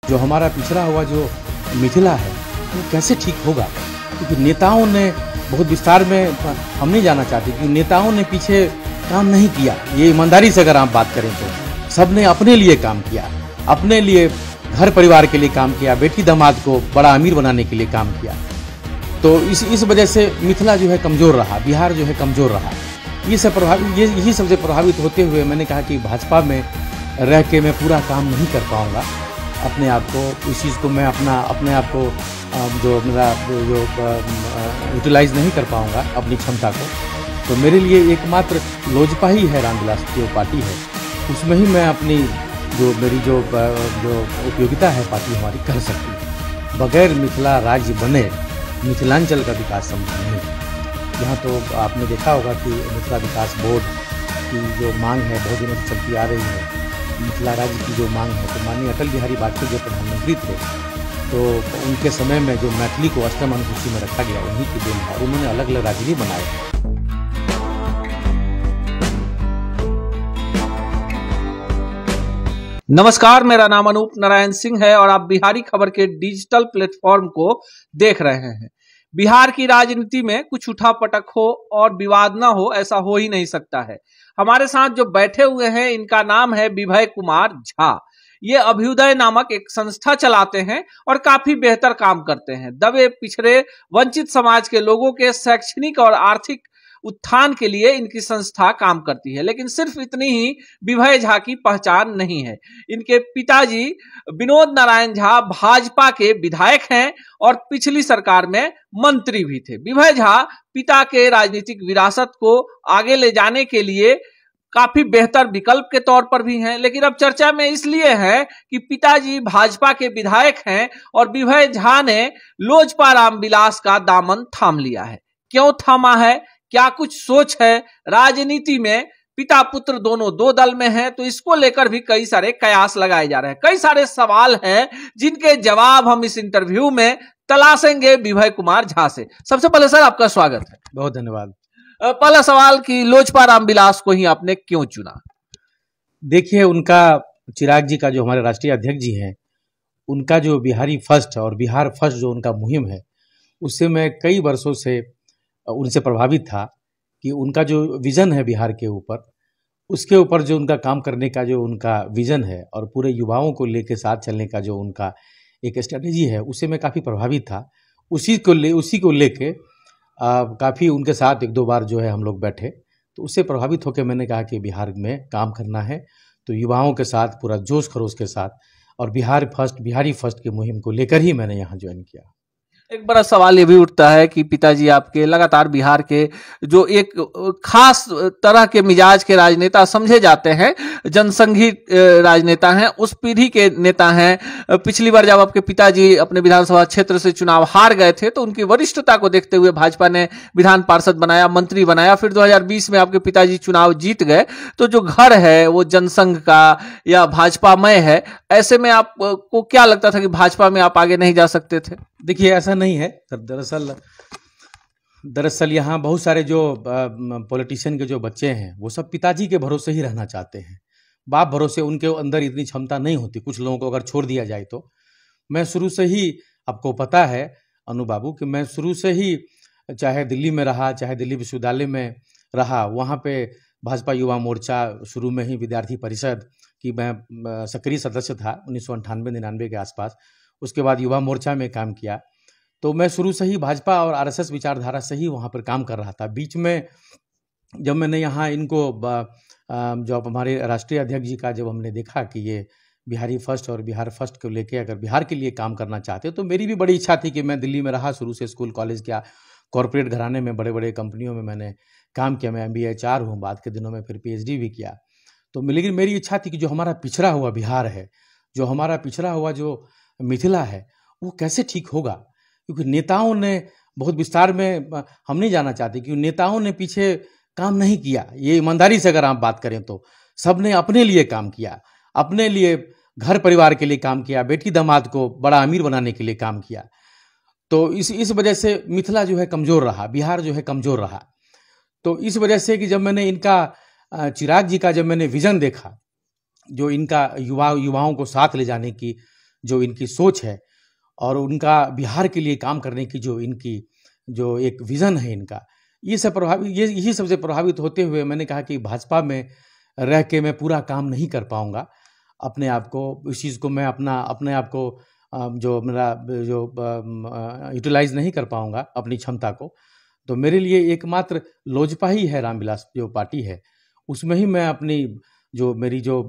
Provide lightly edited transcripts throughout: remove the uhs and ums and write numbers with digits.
जो हमारा पिछड़ा हुआ जो मिथिला है वो कैसे ठीक होगा, क्योंकि नेताओं ने बहुत विस्तार में हम नहीं जाना चाहते कि नेताओं ने पीछे काम नहीं किया। ये ईमानदारी से अगर आप बात करें तो सबने अपने लिए काम किया, अपने लिए घर परिवार के लिए काम किया, बेटी दामाद को बड़ा अमीर बनाने के लिए काम किया। तो इस वजह से मिथिला जो है कमज़ोर रहा, बिहार जो है कमज़ोर रहा। यही सबसे प्रभावित होते हुए मैंने कहा कि भाजपा में रह के मैं पूरा काम नहीं कर पाऊँगा अपने आप को, इस चीज़ को मैं अपने आप को जो मेरा जो यूटिलाइज नहीं कर पाऊँगा अपनी क्षमता को। तो मेरे लिए एकमात्र लोजपा ही है, रामविलास जो पार्टी है, उसमें ही मैं अपनी मेरी जो उपयोगिता है पार्टी हमारी कर सकती है। बगैर मिथिला राज्य बने मिथिलांचल का विकास संभव नहीं। यहाँ तो आपने देखा होगा कि मिथिला विकास बोर्ड की जो मांग है बहुत दिनों से चलती आ रही है, मिथिला राज्य की जो मांग है, तो माननीय अटल बिहारी वाजपेयी जो प्रधानमंत्री थे तो उनके समय में जो मैथिली को अष्टम अनुसूची में रखा गया उन्हीं की देन है। उन्होंने अलग अलग राज्य भी बनाए। नमस्कार, मेरा नाम अनूप नारायण सिंह है और आप बिहारी खबर के डिजिटल प्लेटफॉर्म को देख रहे हैं। बिहार की राजनीति में कुछ उठापटक हो और विवाद ना हो, ऐसा हो ही नहीं सकता है। हमारे साथ जो बैठे हुए हैं इनका नाम है विभय कुमार झा। ये अभ्युदय नामक एक संस्था चलाते हैं और काफी बेहतर काम करते हैं। दबे पिछड़े वंचित समाज के लोगों के शैक्षणिक और आर्थिक उत्थान के लिए इनकी संस्था काम करती है। लेकिन सिर्फ इतनी ही विभय झा की पहचान नहीं है। इनके पिताजी विनोद नारायण झा भाजपा के विधायक हैं और पिछली सरकार में मंत्री भी थे। विभय झा पिता के राजनीतिक विरासत को आगे ले जाने के लिए काफी बेहतर विकल्प के तौर पर भी हैं, लेकिन अब चर्चा में इसलिए है कि पिताजी भाजपा के विधायक हैं और विभय झा ने लोजपा रामविलास का दामन थाम लिया है। क्यों थामा है, क्या कुछ सोच है? राजनीति में पिता पुत्र दोनों दो दल में हैं, तो इसको लेकर भी कई सारे कयास लगाए जा रहे हैं। कई सारे सवाल हैं जिनके जवाब हम इस इंटरव्यू में तलाशेंगे विभय कुमार झा से। सबसे पहले सर आपका स्वागत है। बहुत धन्यवाद। पहला सवाल कि लोजपा रामविलास को ही आपने क्यों चुना? देखिए, उनका चिराग जी का जो हमारे राष्ट्रीय अध्यक्ष जी हैं, उनका जो बिहारी फर्स्ट और बिहार फर्स्ट जो उनका मुहिम है, उससे मैं कई वर्षों से उनसे प्रभावित था कि उनका जो विज़न है बिहार के ऊपर, उसके ऊपर जो उनका काम करने का जो उनका विज़न है और पूरे युवाओं को लेके साथ चलने का जो उनका एक स्ट्रेटेजी है, उससे मैं काफ़ी प्रभावित था। उसी को लेके काफ़ी उनके साथ एक दो बार जो है हम लोग बैठे, तो उससे प्रभावित होकर मैंने कहा कि बिहार में काम करना है, तो युवाओं के साथ पूरा जोश खरोश के साथ और बिहारी फर्स्ट की मुहिम को लेकर ही मैंने यहाँ ज्वाइन किया। एक बड़ा सवाल ये भी उठता है कि पिताजी आपके लगातार बिहार के जो एक खास तरह के मिजाज के राजनेता समझे जाते हैं, जनसंघी राजनेता हैं, उस पीढ़ी के नेता हैं। पिछली बार जब आपके पिताजी अपने विधानसभा क्षेत्र से चुनाव हार गए थे तो उनकी वरिष्ठता को देखते हुए भाजपा ने विधान पार्षद बनाया, मंत्री बनाया। फिर 2020 में आपके पिताजी चुनाव जीत गए, तो जो घर है वो जनसंघ का या भाजपामय है। ऐसे में आपको क्या लगता था कि भाजपा में आप आगे नहीं जा सकते थे? देखिए, ऐसा नहीं है। दरअसल यहाँ बहुत सारे जो पॉलिटिशियन के जो बच्चे हैं वो सब पिताजी के भरोसे ही रहना चाहते हैं। बाप भरोसे उनके अंदर इतनी क्षमता नहीं होती। कुछ लोगों को अगर छोड़ दिया जाए तो मैं शुरू से ही, आपको पता है अनु बाबू, कि मैं शुरू से ही चाहे दिल्ली में रहा, चाहे दिल्ली विश्वविद्यालय में रहा, वहाँ पे भाजपा युवा मोर्चा, शुरू में ही विद्यार्थी परिषद की मैं सक्रिय सदस्य था 1998-99 के आसपास। उसके बाद युवा मोर्चा में काम किया। तो मैं शुरू से ही भाजपा और आरएसएस विचारधारा से ही वहाँ पर काम कर रहा था। बीच में जब मैंने यहाँ इनको जब हमारे राष्ट्रीय अध्यक्ष जी का जब हमने देखा कि ये बिहारी फर्स्ट और बिहार फर्स्ट को लेके अगर बिहार के लिए काम करना चाहते, तो मेरी भी बड़ी इच्छा थी कि मैं दिल्ली में रहा, शुरू से स्कूल कॉलेज किया, कॉरपोरेट घराने में बड़े बड़े कंपनियों में मैंने काम किया। मैं MBA HR हूँ, बाद के दिनों में फिर PhD भी किया। तो लेकिन मेरी इच्छा थी कि जो हमारा पिछड़ा हुआ बिहार है, जो हमारा पिछड़ा हुआ जो मिथिला है, वो कैसे ठीक होगा, क्योंकि नेताओं ने बहुत विस्तार में हम नहीं जाना चाहते, क्योंकि नेताओं ने पीछे काम नहीं किया। ये ईमानदारी से अगर आप बात करें तो सबने अपने लिए काम किया, अपने लिए घर परिवार के लिए काम किया, बेटी दामाद को बड़ा अमीर बनाने के लिए काम किया। तो इस वजह से मिथिला जो है कमज़ोर रहा, बिहार जो है कमज़ोर रहा। तो इस वजह से कि जब मैंने इनका चिराग जी का जब मैंने विज़न देखा, जो इनका युवाओं को साथ ले जाने की जो इनकी सोच है और उनका बिहार के लिए काम करने की जो इनकी जो एक विज़न है इनका, ये सब प्रभावित यही सबसे प्रभावित होते हुए मैंने कहा कि भाजपा में रह के मैं पूरा काम नहीं कर पाऊंगा। अपने आप को इस चीज़ को मैं अपने आप को जो मेरा जो यूटिलाइज नहीं कर पाऊंगा अपनी क्षमता को। तो मेरे लिए एकमात्र लोजपा ही है, रामविलास जो पार्टी है उसमें ही मैं अपनी जो मेरी जो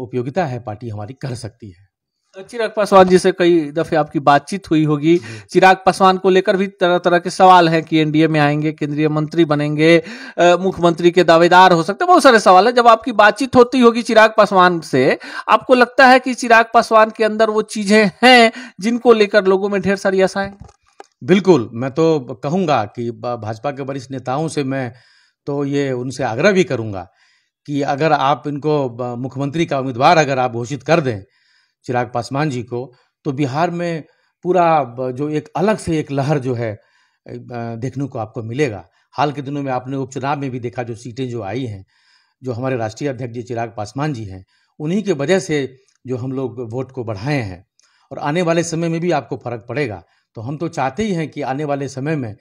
उपयोगिता है पार्टी हमारी कर सकती है। चिराग पासवान जी से कई दफे आपकी बातचीत हुई होगी। चिराग पासवान को लेकर भी तरह तरह के सवाल हैं कि एनडीए में आएंगे, केंद्रीय मंत्री बनेंगे, मुख्यमंत्री के दावेदार हो सकते हैं, बहुत सारे सवाल हैं। जब आपकी बातचीत होती होगी चिराग पासवान से, आपको लगता है कि चिराग पासवान के अंदर वो चीजें हैं जिनको लेकर लोगों में ढेर सारी आशाएं? बिल्कुल, मैं तो कहूँगा कि भाजपा के वरिष्ठ नेताओं से मैं तो ये उनसे आग्रह भी करूँगा कि अगर आप इनको मुख्यमंत्री का उम्मीदवार अगर आप घोषित कर दें चिराग पासवान जी को, तो बिहार में पूरा जो एक अलग से एक लहर जो है देखने को आपको मिलेगा। हाल के दिनों में आपने उपचुनाव में भी देखा, जो सीटें जो आई हैं, जो हमारे राष्ट्रीय अध्यक्ष जी चिराग पासवान जी हैं, उन्हीं के वजह से जो हम लोग वोट को बढ़ाए हैं और आने वाले समय में भी आपको फर्क पड़ेगा। तो हम तो चाहते ही हैं कि आने वाले समय में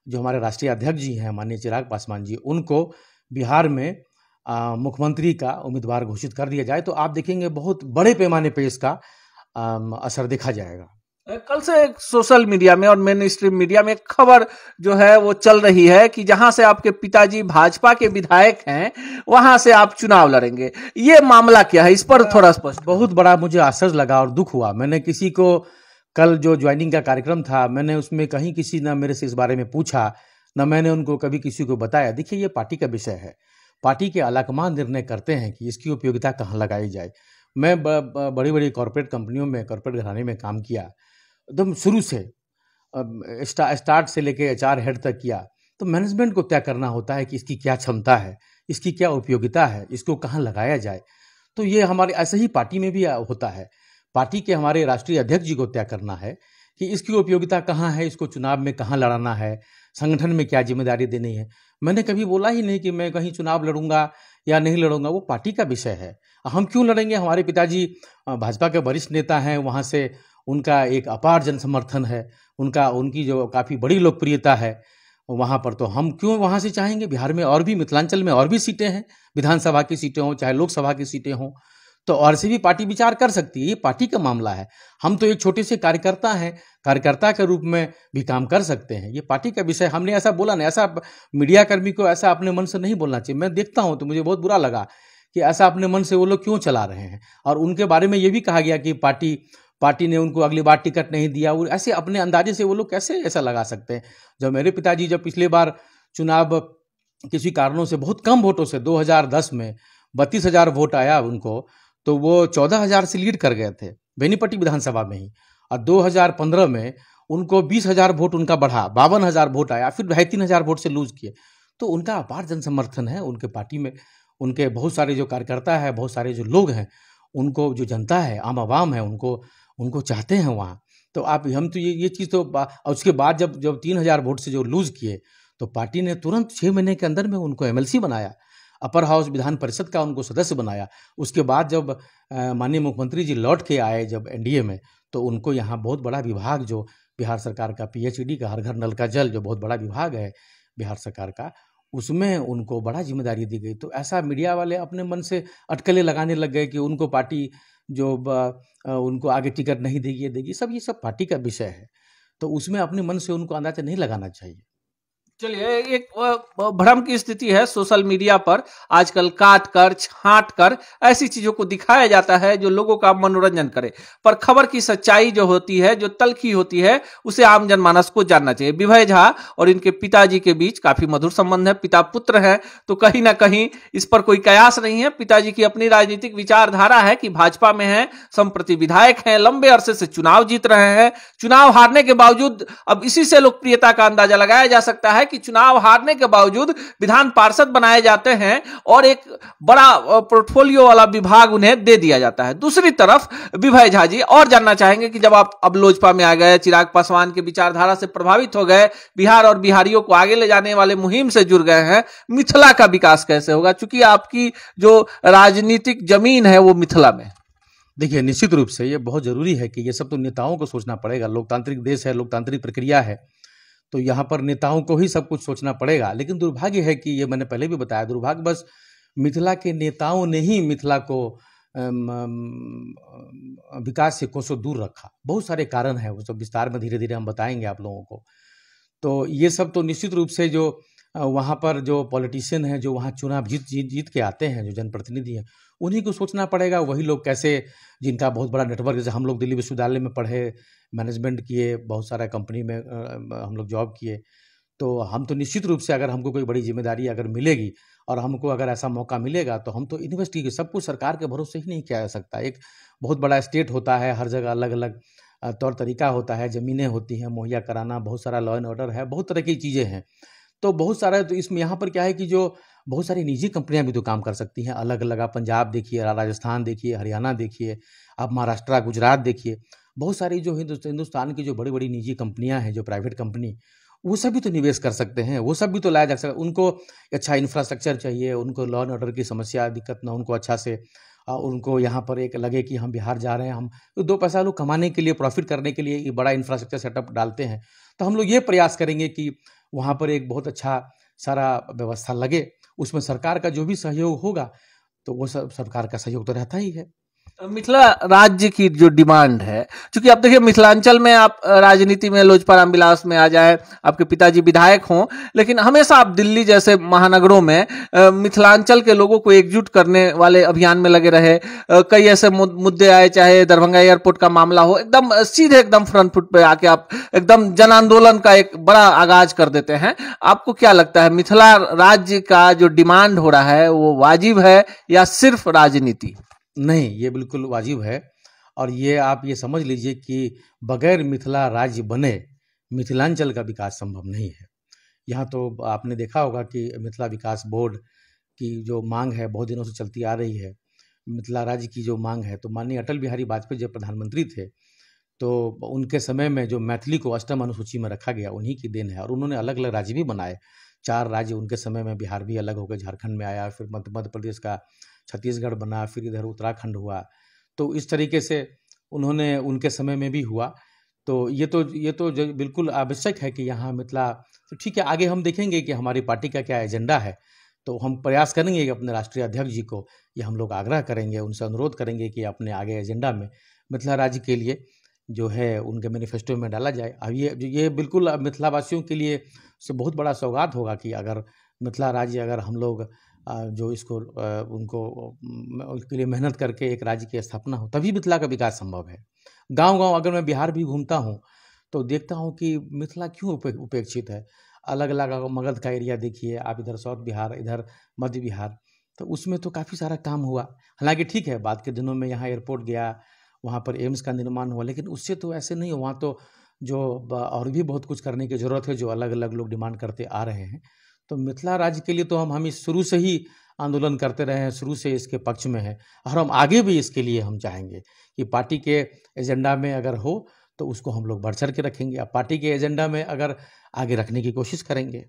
जो हमारे राष्ट्रीय अध्यक्ष जी हैं माननीय चिराग पासवान जी, उनको बिहार में मुख्यमंत्री का उम्मीदवार घोषित कर दिया जाए, तो आप देखेंगे बहुत बड़े पैमाने पे इसका असर देखा जाएगा। कल से सोशल मीडिया में और मेन स्ट्रीम मीडिया में खबर जो है वो चल रही है कि जहां से आपके पिताजी भाजपा के विधायक हैं वहां से आप चुनाव लड़ेंगे। ये मामला क्या है, इस पर थोड़ा स्पष्ट। बहुत बड़ा मुझे आश्चर्य लगा और दुख हुआ। मैंने किसी को कल जो ज्वाइनिंग का कार्यक्रम था, मैंने उसमें कहीं किसी ने मेरे से इस बारे में पूछा, न मैंने उनको कभी किसी को बताया। देखिए, ये पार्टी का विषय है, पार्टी के आलाकमान निर्णय करते हैं कि इसकी उपयोगिता कहाँ लगाई जाए। मैं बड़ी बड़ी कॉरपोरेट कंपनियों में, कॉरपोरेट घराने में काम किया, एकदम शुरू से स्टार्ट से लेके एचआर हेड तक किया। तो मैनेजमेंट को तय करना होता है कि इसकी क्या क्षमता है, इसकी क्या उपयोगिता है, इसको कहाँ लगाया जाए। तो ये हमारे ऐसे ही पार्टी में भी होता है। पार्टी के हमारे राष्ट्रीय अध्यक्ष जी को तय करना है कि इसकी उपयोगिता कहाँ है, इसको चुनाव में कहाँ लड़ाना है, संगठन में क्या जिम्मेदारी देनी है। मैंने कभी बोला ही नहीं कि मैं कहीं चुनाव लड़ूंगा या नहीं लड़ूंगा, वो पार्टी का विषय है। हम क्यों लड़ेंगे? हमारे पिताजी भाजपा के वरिष्ठ नेता हैं, वहाँ से उनका एक अपार जन समर्थन है, उनकी जो काफ़ी बड़ी लोकप्रियता है वहाँ पर, तो हम क्यों वहाँ से चाहेंगे? बिहार में और भी, मिथिलांचल में और भी सीटें हैं, विधानसभा की सीटें हों चाहे लोकसभा की सीटें हों, तो और से भी पार्टी विचार कर सकती है। ये पार्टी का मामला है। हम तो एक छोटे से कार्यकर्ता हैं, कार्यकर्ता के रूप में भी काम कर सकते हैं। ये पार्टी का विषय। हमने ऐसा बोला नहीं, ऐसा मीडिया कर्मी को ऐसा अपने मन से नहीं बोलना चाहिए। मैं देखता हूँ तो मुझे बहुत बुरा लगा कि ऐसा अपने मन से वो लोग क्यों चला रहे हैं। और उनके बारे में ये भी कहा गया कि पार्टी ने उनको अगली बार टिकट नहीं दिया। वो ऐसे अपने अंदाजे से वो लोग कैसे ऐसा लगा सकते हैं? जब मेरे पिताजी जब पिछले बार चुनाव किसी कारणों से बहुत कम वोटों से 2010 में 32,000 वोट आया उनको, तो वो 14,000 से लीड कर गए थे बेनीपट्टी विधानसभा में ही। और 2015 में उनको 20,000 वोट उनका बढ़ा, 52,000 वोट आया, फिर 3,500 वोट से लूज किए। तो उनका अपार जन समर्थन है उनके पार्टी में। उनके बहुत सारे जो कार्यकर्ता है, बहुत सारे जो लोग हैं, उनको जो जनता है, आम आवाम है, उनको चाहते हैं वहाँ। तो हम तो ये चीज़ तो उसके बाद जब 3,000 वोट से जो लूज किए, तो पार्टी ने तुरंत 6 महीने के अंदर में उनको एमएलसी बनाया, अपर हाउस विधान परिषद का उनको सदस्य बनाया। उसके बाद जब माननीय मुख्यमंत्री जी लौट के आए जब एनडीए में, तो उनको यहाँ बहुत बड़ा विभाग जो बिहार सरकार का पीएचईडी का हर घर नल का जल जो बहुत बड़ा विभाग है बिहार सरकार का, उसमें उनको बड़ा जिम्मेदारी दी गई। तो ऐसा मीडिया वाले अपने मन से अटकलें लगाने लग गए कि उनको पार्टी जो उनको आगे टिकट नहीं देगी, ये सब पार्टी का विषय है। तो उसमें अपने मन से उनको अंदाजा नहीं लगाना चाहिए। चलिए, एक भ्रम की स्थिति है सोशल मीडिया पर आजकल, काट कर छांट कर ऐसी चीजों को दिखाया जाता है जो लोगों का मनोरंजन करे, पर खबर की सच्चाई जो होती है, जो तलखी होती है, उसे आम जनमानस को जानना चाहिए। विभय झा और इनके पिताजी के बीच काफी मधुर संबंध है, पिता पुत्र है, तो कहीं ना कहीं इस पर कोई कयास नहीं है। पिताजी की अपनी राजनीतिक विचारधारा है कि भाजपा में है, संप्रति विधायक हैं, लंबे अरसे से चुनाव जीत रहे हैं, चुनाव हारने के बावजूद, अब इसी से लोकप्रियता का अंदाजा लगाया जा सकता है कि चुनाव हारने के बावजूद विधान पार्षद बनाए जाते हैं और एक बड़ा पोर्टफोलियो वाला विभाग उन्हें दे दिया जाता है। दूसरी तरफ विभय झा जी और जानना चाहेंगे कि जब आप अब लोजपा में आ गए, चिराग पासवान के विचारधारा से प्रभावित हो गए, बिहार और बिहारियों को आगे ले जाने वाले मुहिम से जुड़ गए हैं, मिथिला का विकास कैसे होगा? चूंकि आपकी जो राजनीतिक जमीन है वो मिथिला में। देखिए, निश्चित रूप से ये बहुत ज़रूरी है कि ये सब तो नेताओं को सोचना पड़ेगा। लोकतांत्रिक देश है, लोकतांत्रिक प्रक्रिया है, तो यहाँ पर नेताओं को ही सब कुछ सोचना पड़ेगा। लेकिन दुर्भाग्य है कि ये मैंने पहले भी बताया, दुर्भाग्य बस मिथिला के नेताओं ने ही मिथिला को विकास से कोसों दूर रखा। बहुत सारे कारण हैं, वो सब विस्तार में धीरे धीरे हम बताएंगे आप लोगों को। तो ये सब तो निश्चित रूप से जो वहाँ पर जो पॉलिटिशियन हैं, जो वहाँ चुनाव जीत के आते हैं, जो जनप्रतिनिधि हैं, उन्हीं को सोचना पड़ेगा। वही लोग कैसे, जिनका बहुत बड़ा नेटवर्क, जैसे हम लोग दिल्ली विश्वविद्यालय में पढ़े, मैनेजमेंट किए, बहुत सारा कंपनी में हम लोग जॉब किए, तो हम तो निश्चित रूप से अगर हमको कोई बड़ी जिम्मेदारी अगर मिलेगी और हमको अगर ऐसा मौका मिलेगा तो हम तो इन्वेस्टिगेट, सब कुछ सरकार के भरोसे ही नहीं किया जा सकता। एक बहुत बड़ा स्टेट होता है, हर जगह अलग अलग तौर तरीका होता है, ज़मीनें होती हैं मुहैया कराना, बहुत सारा लॉ एंड ऑर्डर है, बहुत तरह की चीज़ें हैं। तो बहुत सारा, तो इसमें यहाँ पर क्या है कि जो बहुत सारी निजी कंपनियां भी तो काम कर सकती हैं अलग अलग। आप पंजाब देखिए, राजस्थान देखिए, हरियाणा देखिए, आप महाराष्ट्र, गुजरात देखिए, बहुत सारी जो हिंदुस्तान की जो बड़ी बड़ी निजी कंपनियां हैं, जो प्राइवेट कंपनी, वो सब भी तो निवेश कर सकते हैं, वो सब भी तो लाया जा सकता है। उनको अच्छा इंफ्रास्ट्रक्चर चाहिए, उनको लॉ एंड ऑर्डर की समस्या दिक्कत ना, उनको अच्छा से उनको यहाँ पर एक लगे कि हम बिहार जा रहे हैं, हम तो 2 पैसा लोग कमाने के लिए, प्रॉफिट करने के लिए ये बड़ा इंफ्रास्ट्रक्चर सेटअप डालते हैं। तो हम लोग ये प्रयास करेंगे कि वहाँ पर एक बहुत अच्छा सारा व्यवस्था लगे, उसमें सरकार का जो भी सहयोग होगा तो वो सब सरकार का सहयोग तो रहता ही है। मिथिला राज्य की जो डिमांड है, क्योंकि आप देखिए मिथिलांचल में आप राजनीति में लोजपा रामविलास में आ जाए, आपके पिताजी विधायक हों, लेकिन हमेशा आप दिल्ली जैसे महानगरों में मिथिलांचल के लोगों को एकजुट करने वाले अभियान में लगे रहे। कई ऐसे मुद्दे आए, चाहे दरभंगा एयरपोर्ट का मामला हो, एकदम सीधे एकदम फ्रंट फुट पे आके आप एकदम जन आंदोलन का एक बड़ा आगाज कर देते हैं। आपको क्या लगता है, मिथिला राज्य का जो डिमांड हो रहा है वो वाजिब है या सिर्फ राजनीति? नहीं, ये बिल्कुल वाजिब है। और ये आप ये समझ लीजिए कि बगैर मिथिला राज्य बने मिथिलांचल का विकास संभव नहीं है। यहाँ तो आपने देखा होगा कि मिथिला विकास बोर्ड की जो मांग है बहुत दिनों से चलती आ रही है, मिथिला राज्य की जो मांग है, तो माननीय अटल बिहारी वाजपेयी जब प्रधानमंत्री थे तो उनके समय में जो मैथिली को अष्टम अनुसूची में रखा गया, उन्हीं की देन है। और उन्होंने अलग अलग राज्य भी बनाए, 4 राज्य उनके समय में, बिहार भी अलग होकर झारखंड में आया, फिर मध्य प्रदेश का छत्तीसगढ़ बना, फिर इधर उत्तराखंड हुआ। तो इस तरीके से उन्होंने उनके समय में भी हुआ। तो ये तो बिल्कुल आवश्यक है कि यहाँ मिथिला, तो ठीक है, आगे हम देखेंगे कि हमारी पार्टी का क्या एजेंडा है। तो हम प्रयास करेंगे कि अपने राष्ट्रीय अध्यक्ष जी को ये हम लोग आग्रह करेंगे, उनसे अनुरोध करेंगे कि अपने आगे एजेंडा में मिथिला राज्य के लिए जो है उनके मैनिफेस्टो में डाला जाए। अब ये बिल्कुल मिथिला वासियों के लिए से बहुत बड़ा सौगात होगा कि अगर मिथिला राज्य, अगर हम लोग जो इसको उनको उसके लिए मेहनत करके एक राज्य की स्थापना हो, तभी मिथिला का विकास संभव है। गांव-गांव अगर मैं बिहार भी घूमता हूं तो देखता हूं कि मिथिला क्यों उपेक्षित है। अलग अलग मगध का एरिया देखिए आप, इधर साउथ बिहार, इधर मध्य बिहार, तो उसमें तो काफ़ी सारा काम हुआ। हालांकि ठीक है, बाद के दिनों में यहाँ एयरपोर्ट गया, वहाँ पर एम्स का निर्माण हुआ, लेकिन उससे तो ऐसे नहीं हो। वहाँ तो जो और भी बहुत कुछ करने की ज़रूरत है, जो अलग अलग लोग डिमांड करते आ रहे हैं। तो मिथिला राज्य के लिए तो हम इस शुरू से ही आंदोलन करते रहे हैं, शुरू से इसके पक्ष में है, और हम आगे भी इसके लिए हम चाहेंगे कि पार्टी के एजेंडा में अगर हो तो उसको हम लोग बढ़ चढ़ के रखेंगे। अब पार्टी के एजेंडा में अगर आगे रखने की कोशिश करेंगे।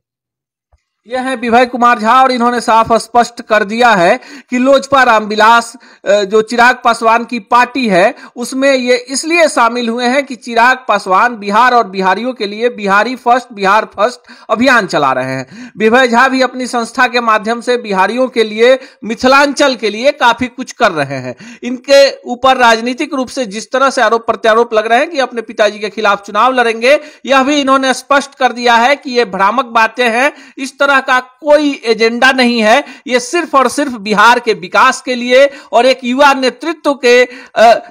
यह है विभय कुमार झा, और इन्होंने साफ स्पष्ट कर दिया है कि लोजपा रामविलास जो चिराग पासवान की पार्टी है उसमें ये इसलिए शामिल हुए हैं कि चिराग पासवान बिहार और बिहारियों के लिए बिहारी फर्स्ट, बिहार फर्स्ट अभियान चला रहे हैं। विभय झा भी अपनी संस्था के माध्यम से बिहारियों के लिए, मिथिलांचल के लिए काफी कुछ कर रहे हैं। इनके ऊपर राजनीतिक रूप से जिस तरह से आरोप प्रत्यारोप लग रहे हैं कि अपने पिताजी के खिलाफ चुनाव लड़ेंगे, यह भी इन्होंने स्पष्ट कर दिया है कि ये भ्रामक बातें हैं। इस तरह का कोई एजेंडा नहीं है। ये सिर्फ और सिर्फ बिहार के विकास के लिए और एक युवा नेतृत्व के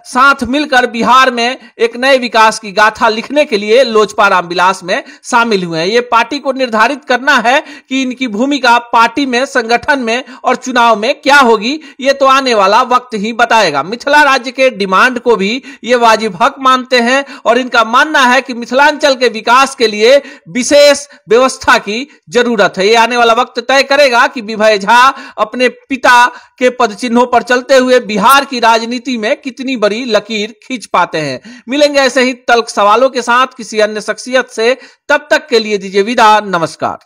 साथ मिलकर बिहार में एक नए विकास की गाथा लिखने के लिए लोजपा रामविलास में शामिल हुए हैं। ये पार्टी को निर्धारित करना है कि इनकी भूमिका पार्टी में, संगठन में और चुनाव में क्या होगी, ये तो आने वाला वक्त ही बताएगा। मिथिला राज्य के डिमांड को भी ये वाजिब हक मानते हैं और इनका मानना है कि मिथिलांचल के विकास के लिए विशेष व्यवस्था की जरूरत है। ये आने वाला वक्त तय करेगा कि विभय झा अपने पिता के पद चिन्हों पर चलते हुए बिहार की राजनीति में कितनी बड़ी लकीर खींच पाते हैं। मिलेंगे ऐसे ही तल्ख सवालों के साथ किसी अन्य शख्सियत से, तब तक के लिए दीजिए विदा, नमस्कार।